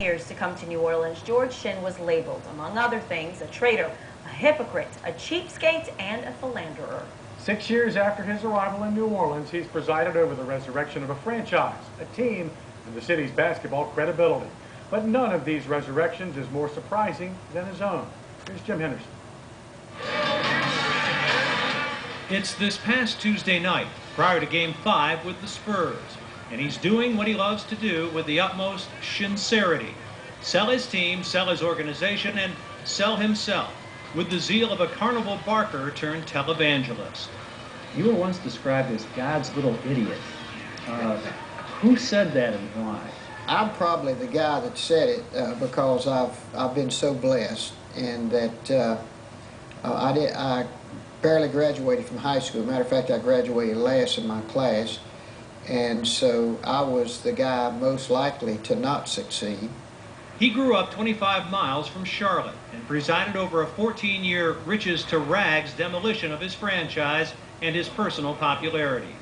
years to come to New Orleans, George Shinn was labeled, among other things, a traitor, a hypocrite, a cheapskate, and a philanderer. 6 years after his arrival in New Orleans, he's presided over the resurrection of a franchise, a team, and the city's basketball credibility. But none of these resurrections is more surprising than his own. Here's Jim Henderson. It's this past Tuesday night, prior to Game 5 with the Spurs, and he's doing what he loves to do with the utmost sincerity. Sell his team, sell his organization, and sell himself, with the zeal of a carnival barker turned televangelist. You were once described as God's little idiot. Who said that and why? I'm probably the guy that said it because I've been so blessed, and that I barely graduated from high school. Matter of fact, I graduated last in my class, and so I was the guy most likely to not succeed. He grew up 25 miles from Charlotte and presided over a 14-year riches to rags demolition of his franchise and his personal popularity.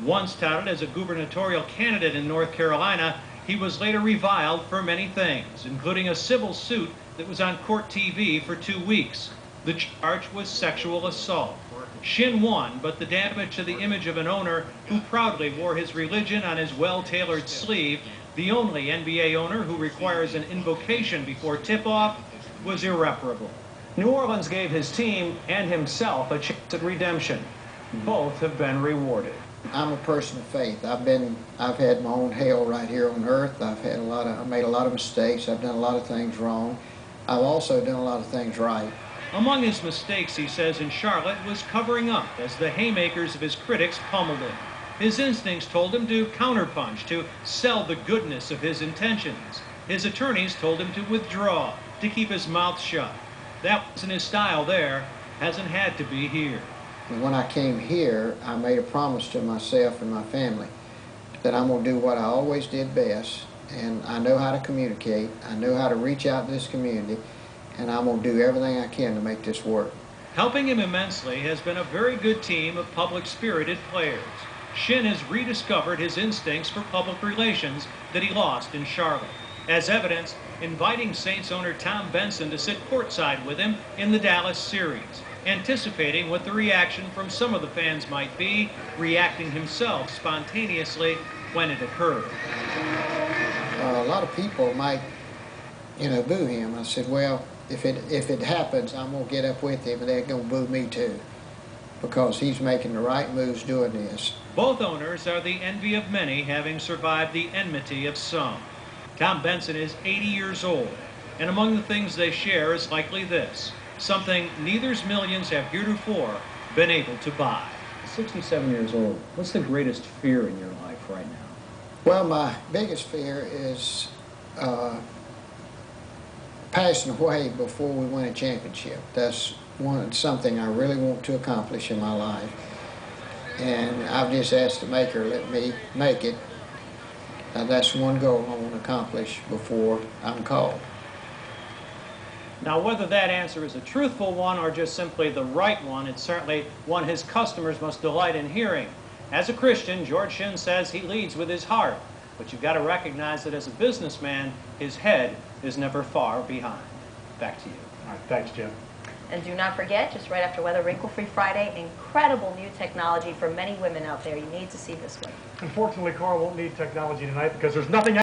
Once touted as a gubernatorial candidate in North Carolina, he was later reviled for many things, including a civil suit that was on court TV for 2 weeks. The charge was sexual assault. Shinn won, but the damage to the image of an owner who proudly wore his religion on his well-tailored sleeve, the only NBA owner who requires an invocation before tip-off, was irreparable. New Orleans gave his team and himself a chance at redemption. Both have been rewarded. I'm a person of faith. I've had my own hell right here on earth. I made a lot of mistakes. I've done a lot of things wrong. I've also done a lot of things right. Among his mistakes, he says, in Charlotte was covering up as the haymakers of his critics pummeled him. His instincts told him to counterpunch, to sell the goodness of his intentions. His attorneys told him to withdraw, to keep his mouth shut. That wasn't his style there, hasn't had to be here. When I came here, I made a promise to myself and my family that I'm going to do what I always did best, and I know how to communicate, I know how to reach out to this community, and I'm going to do everything I can to make this work. Helping him immensely has been a very good team of public-spirited players. Shinn has rediscovered his instincts for public relations that he lost in Charlotte. As evidence, inviting Saints owner Tom Benson to sit courtside with him in the Dallas series, anticipating what the reaction from some of the fans might be, reacting himself spontaneously when it occurred. A lot of people might, boo him. I said, well, if it happens, I'm going to get up with him, and they're going to boo me too, because he's making the right moves doing this. Both owners are the envy of many, having survived the enmity of some. Tom Benson is 80 years old, and among the things they share is likely this, something neither's millions have heretofore been able to buy. 67 years old, what's the greatest fear in your life right now? Well, my biggest fear is passing away before we win a championship. That's something I really want to accomplish in my life. And I've just asked the Maker to let me make it. That's one goal I want to accomplish before I'm called. Now, whether that answer is a truthful one or just simply the right one, it's certainly one his customers must delight in hearing. As a Christian, George Shinn says he leads with his heart, but you've got to recognize that as a businessman, his head is never far behind. Back to you. All right, thanks, Jim. And do not forget, just right after Weather Wrinkle-Free Friday, incredible new technology for many women out there. You need to see this one. Unfortunately, Carl won't need technology tonight because there's nothing